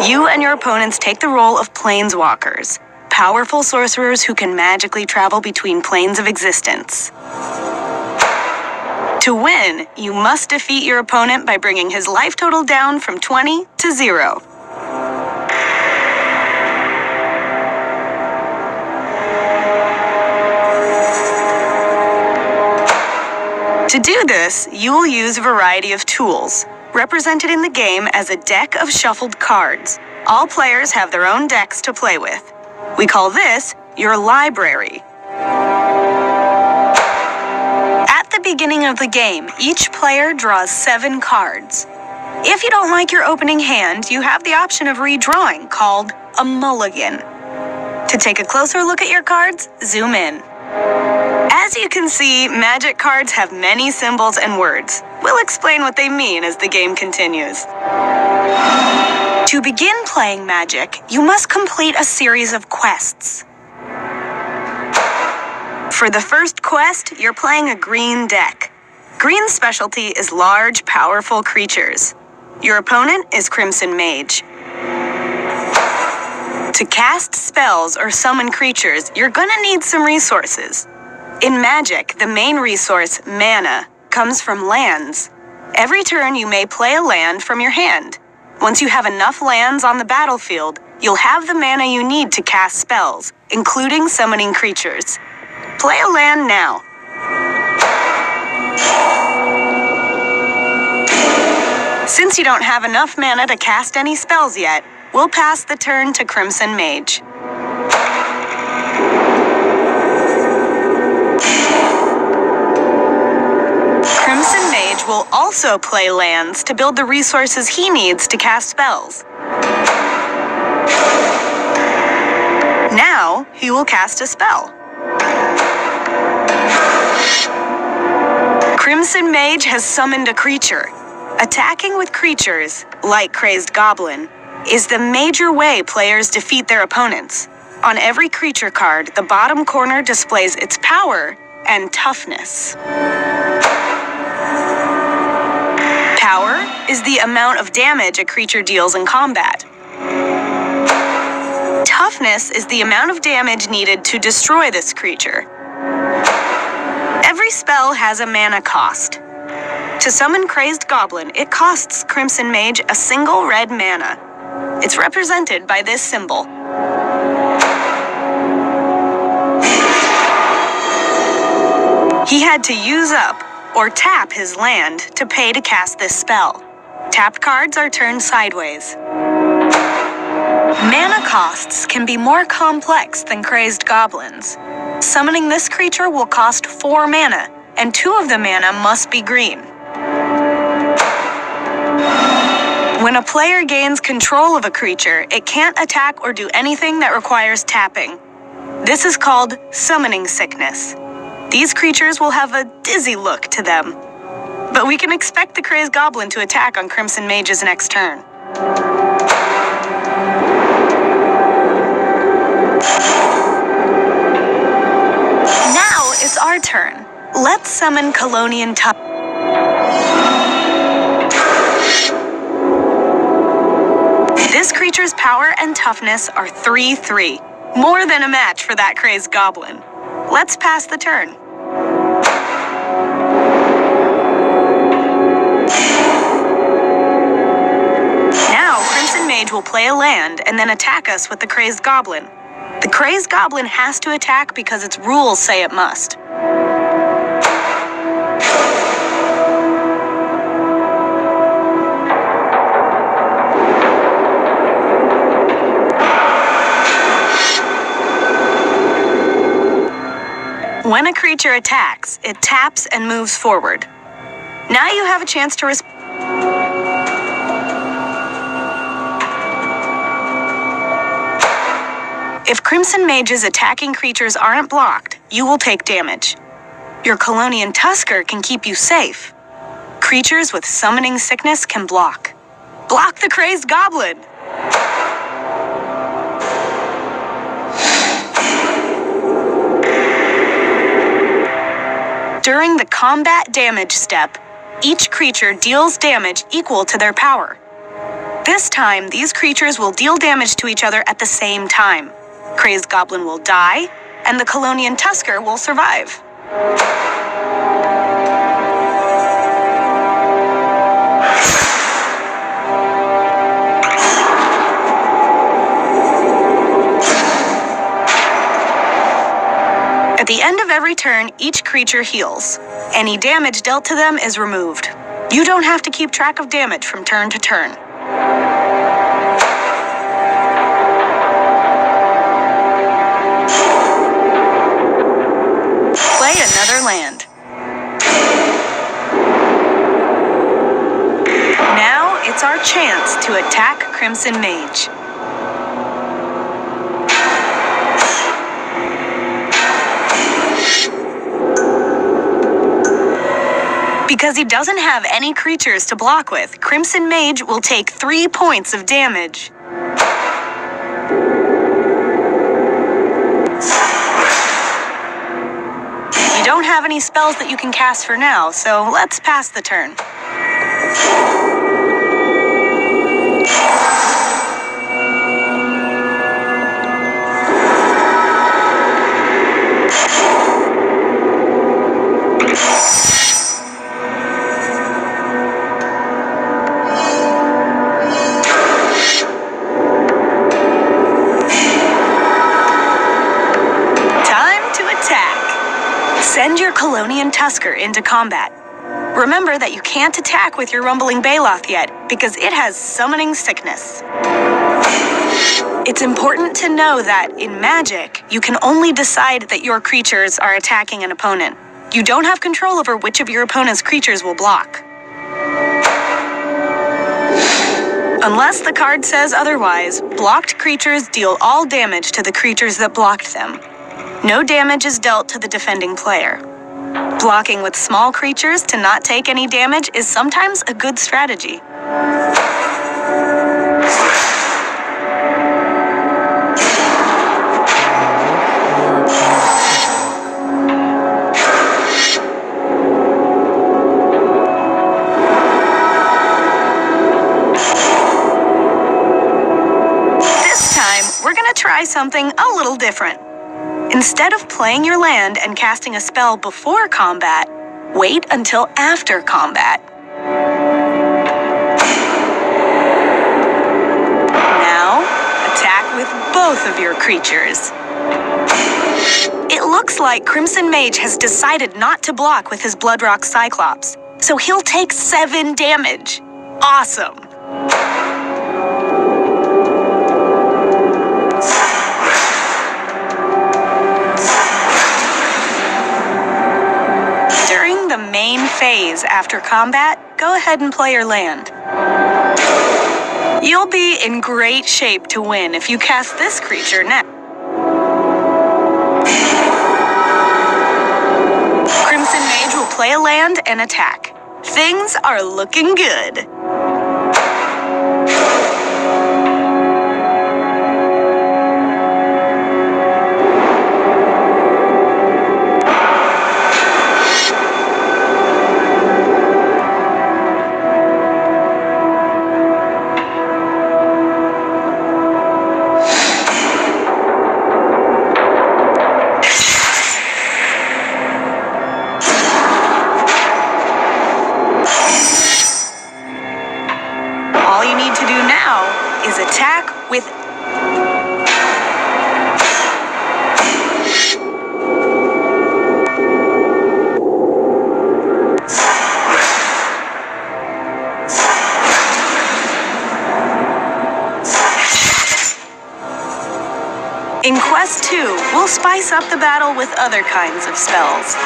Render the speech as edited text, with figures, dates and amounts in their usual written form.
You and your opponents take the role of planeswalkers, powerful sorcerers who can magically travel between planes of existence. To win, you must defeat your opponent by bringing his life total down from 20 to 0. To do this, you will use a variety of tools, represented in the game as a deck of shuffled cards. All players have their own decks to play with. We call this your library. At the beginning of the game, each player draws 7 cards. If you don't like your opening hand, you have the option of redrawing, called a mulligan. To take a closer look at your cards, zoom in. As you can see, Magic cards have many symbols and words. We'll explain what they mean as the game continues. To begin playing Magic, you must complete a series of quests. For the first quest, you're playing a green deck. Green's specialty is large, powerful creatures. Your opponent is Crimson Mage. To cast spells or summon creatures, you're gonna need some resources. In Magic, the main resource, mana, comes from lands. Every turn you may play a land from your hand. Once you have enough lands on the battlefield, you'll have the mana you need to cast spells, including summoning creatures. Play a land now. Since you don't have enough mana to cast any spells yet, we'll pass the turn to Crimson Mage. Crimson Mage will also play lands to build the resources he needs to cast spells. Now, he will cast a spell. Crimson Mage has summoned a creature. Attacking with creatures, like Crazed Goblin, is the major way players defeat their opponents. On every creature card, the bottom corner displays its power and toughness. Power is the amount of damage a creature deals in combat. Toughness is the amount of damage needed to destroy this creature. Every spell has a mana cost. To summon Crazed Goblin, it costs Crimson Mage a single red mana. It's represented by this symbol. He had to use up or tap his land to pay to cast this spell. Tapped cards are turned sideways. Mana costs can be more complex than Crazed Goblins. Summoning this creature will cost 4 mana, and 2 of the mana must be green. When a player gains control of a creature, it can't attack or do anything that requires tapping. This is called summoning sickness. These creatures will have a dizzy look to them. But we can expect the Crazed Goblin to attack on Crimson Mage's next turn. Now it's our turn. Let's summon Kalonian Tusk. This creature's power and toughness are 3/3. More than a match for that Crazed Goblin. Let's pass the turn. Now, Crimson Mage will play a land and then attack us with the Crazed Goblin. The Crazed Goblin has to attack because its rules say it must. When a creature attacks, it taps and moves forward. Now you have a chance to respond. If Crimson Mage's attacking creatures aren't blocked, you will take damage. Your Kalonian Tusker can keep you safe. Creatures with summoning sickness can block. Block the Crazed Goblin! During the combat damage step, each creature deals damage equal to their power. This time, these creatures will deal damage to each other at the same time. Crazed Goblin will die, and the Colonian Tusker will survive. At the end of every turn, each creature heals. Any damage dealt to them is removed. You don't have to keep track of damage from turn to turn. Play another land. Now it's our chance to attack Crimson Mage. Because he doesn't have any creatures to block with, Crimson Mage will take 3 points of damage. You don't have any spells that you can cast for now, so let's pass the turn. Send your Colonian Tusker into combat. Remember that you can't attack with your Rumbling Baloth yet, because it has Summoning Sickness. It's important to know that, in Magic, you can only decide that your creatures are attacking an opponent. You don't have control over which of your opponent's creatures will block. Unless the card says otherwise, blocked creatures deal all damage to the creatures that blocked them. No damage is dealt to the defending player. Blocking with small creatures to not take any damage is sometimes a good strategy. This time, we're gonna try something a little different. Instead of playing your land and casting a spell before combat, wait until after combat. Now, attack with both of your creatures. It looks like Crimson Mage has decided not to block with his Bloodrock Cyclops, so he'll take 7 damage. Awesome! The main phase after combat, go ahead and play your land. You'll be in great shape to win if you cast this creature next. Crimson Mage will play a land and attack. Things are looking good. Attack with... In Quest 2, we'll spice up the battle with other kinds of spells.